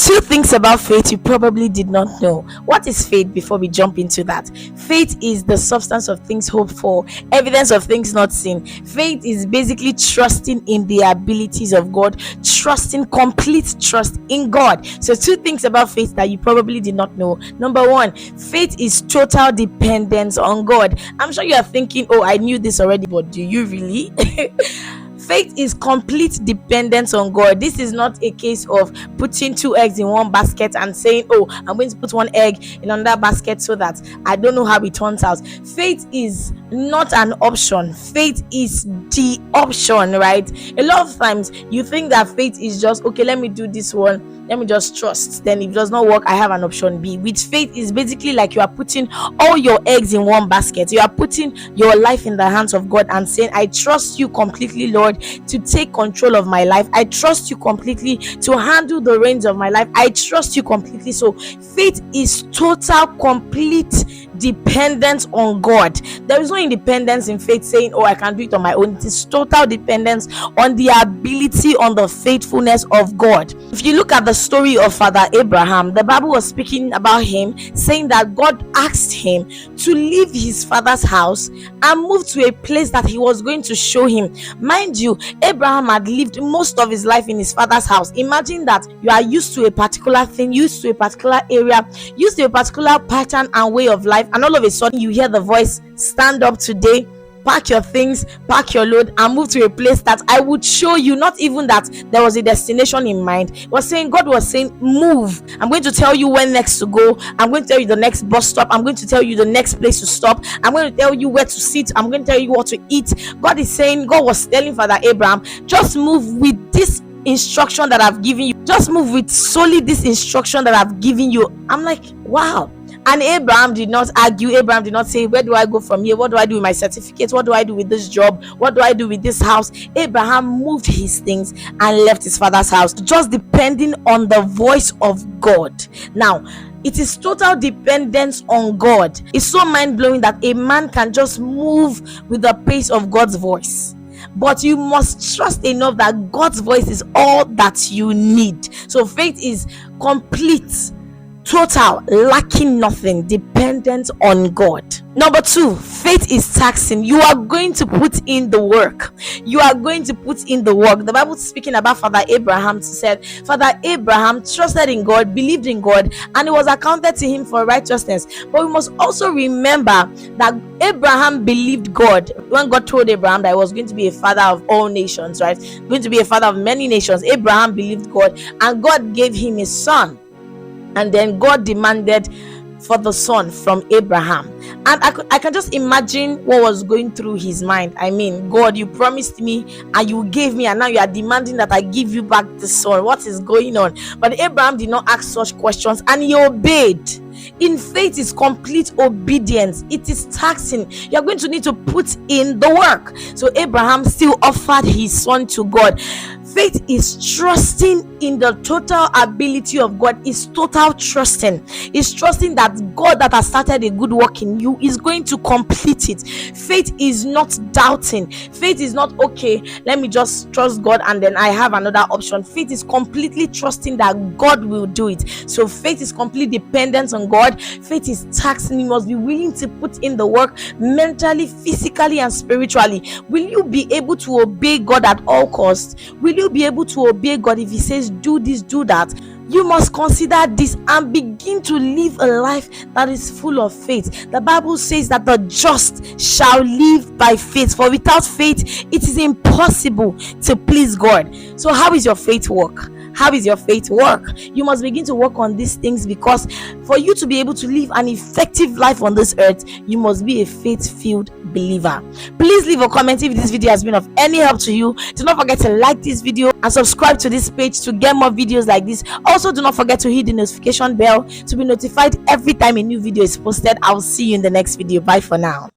Two things about faith you probably did not know. What is faith before we jump into that? Faith is the substance of things hoped for, evidence of things not seen. Faith is basically trusting in the abilities of God, trusting, complete trust in God. So, two things about faith that you probably did not know. Number one, faith is total dependence on God. I'm sure you are thinking, oh, I knew this already, but do you really? Faith is complete dependence on God. This is not a case of putting two eggs in one basket and saying, oh, I'm going to put one egg in another basket so that I don't know how it turns out. Faith is not an option. Faith is the option, right? A lot of times you think that faith is just, okay, let me do this one, let me just trust. Then if it does not work, I have an option B. With faith, is basically like you are putting all your eggs in one basket. You are putting your life in the hands of God and saying, I trust you completely, Lord, to take control of my life. I trust you completely to handle the reins of my life. I trust you completely. So faith is total, complete dependence on God. There is no independence in faith saying, oh, I can do it on my own. It is total dependence on the ability, on the faithfulness of God. If you look at the story of Father Abraham, the Bible was speaking about him, saying that God asked him to leave his father's house and move to a place that he was going to show him. Mind you, Abraham had lived most of his life in his father's house. Imagine that you are used to a particular thing, used to a particular area, used to a particular pattern and way of life, and all of a sudden you hear the voice, stand up today, pack your things, pack your load, and move to a place that I would show you. Not even that there was a destination in mind. It was saying, God was saying, move. I'm going to tell you when next to go. I'm going to tell you the next bus stop. I'm going to tell you the next place to stop. I'm going to tell you where to sit. I'm going to tell you what to eat. God is saying, God was telling Father Abraham, just move with this instruction that I've given you. Just move with solely this instruction that I've given you. I'm like, wow. And Abraham did not argue. Abraham did not say, where do I go from here? What do I do with my certificate? What do I do with this job? What do I do with this house? Abraham moved his things and left his father's house, just depending on the voice of God. Now, it is total dependence on God. It's so mind-blowing that a man can just move with the pace of God's voice. But you must trust enough that God's voice is all that you need. So faith is complete, total, lacking nothing, dependent on God. Number two, faith is taxing. You are going to put in the work. You are going to put in the work. The Bible is speaking about Father Abraham. It said, Father Abraham trusted in God, believed in God, and it was accounted to him for righteousness. But we must also remember that Abraham believed God when God told Abraham that he was going to be a father of all nations, right? Going to be a father of many nations. Abraham believed God, and God gave him a son. And then God demanded for the son from Abraham. And I can just imagine what was going through his mind. I mean, God, you promised me and you gave me, and now you are demanding that I give you back the son. What is going on? But Abraham did not ask such questions, and he obeyed. In faith is complete obedience. It is taxing. You're going to need to put in the work. So Abraham still offered his son to God. Faith is trusting in the total ability of God. Is total trusting. Is trusting that God that has started a good work in you is going to complete it. Faith is not doubting. Faith is not, okay, let me just trust God and then I have another option. Faith is completely trusting that God will do it. So faith is complete dependence on God. Faith is taxing. You must be willing to put in the work mentally, physically, and spiritually. Will you be able to obey God at all costs? Will you be able to obey God if he says do this, do that? You must consider this and begin to live a life that is full of faith. The Bible says that the just shall live by faith, for without faith it is impossible to please God. So how is your faith work? How is your faith work? You must begin to work on these things, because for you to be able to live an effective life on this earth, you must be a faith-filled believer. Please leave a comment if this video has been of any help to you. Do not forget to like this video and subscribe to this page to get more videos like this. Also, do not forget to hit the notification bell to be notified every time a new video is posted. I will see you in the next video. Bye for now.